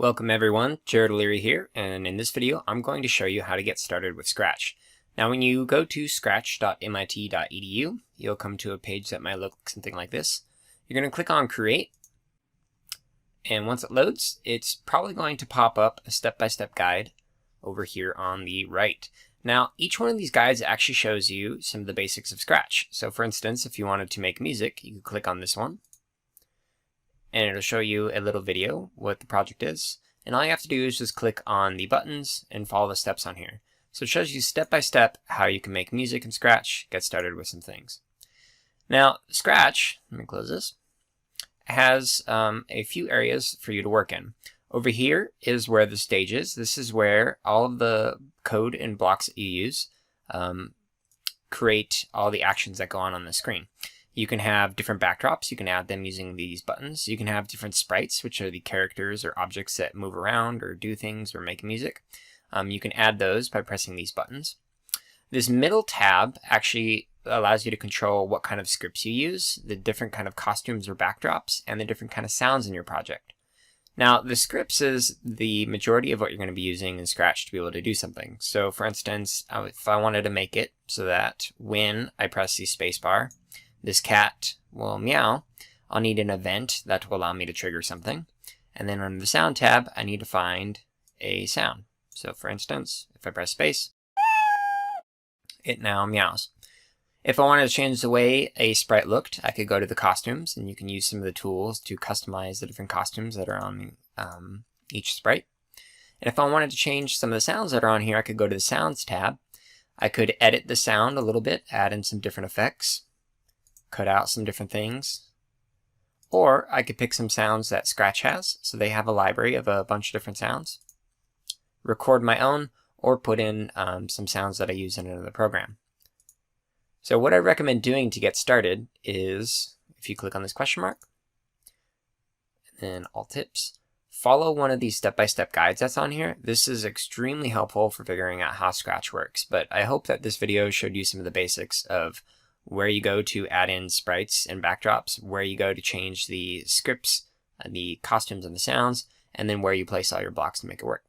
Welcome everyone, Jared Leary here, and in this video I'm going to show you how to get started with Scratch. Now when you go to scratch.mit.edu, you'll come to a page that might look something like this. You're going to click on Create, and once it loads, it's probably going to pop up a step-by-step guide over here on the right. Now each one of these guides actually shows you some of the basics of Scratch. So for instance, if you wanted to make music, you could click on this one, and it'll show you a little video what the project is. And all you have to do is just click on the buttons and follow the steps on here. So it shows you step by step how you can make music in Scratch, get started with some things. Now Scratch, let me close this, has a few areas for you to work in. Over here is where the stage is. This is where all of the code and blocks that you use create all the actions that go on the screen. You can have different backdrops. You can add them using these buttons. You can have different sprites, which are the characters or objects that move around or do things or make music. You can add those by pressing these buttons. This middle tab actually allows you to control what kind of scripts you use, the different kind of costumes or backdrops, and the different kind of sounds in your project. Now, the scripts is the majority of what you're going to be using in Scratch to be able to do something. So, for instance, if I wanted to make it so that when I press the spacebar, this cat will meow, I'll need an event that will allow me to trigger something. And then under the sound tab, I need to find a sound. So for instance, if I press space, it now meows. If I wanted to change the way a sprite looked, I could go to the costumes, and you can use some of the tools to customize the different costumes that are on each sprite. And if I wanted to change some of the sounds that are on here, I could go to the sounds tab. I could edit the sound a little bit, add in some different effects, cut out some different things, or I could pick some sounds that Scratch has. So they have a library of a bunch of different sounds, record my own, or put in some sounds that I use in another program. So what I recommend doing to get started is, if you click on this question mark, and then all tips, follow one of these step-by-step guides that's on here. This is extremely helpful for figuring out how Scratch works, but I hope that this video showed you some of the basics of where you go to add in sprites and backdrops, where you go to change the scripts, the costumes and the sounds, and then where you place all your blocks to make it work.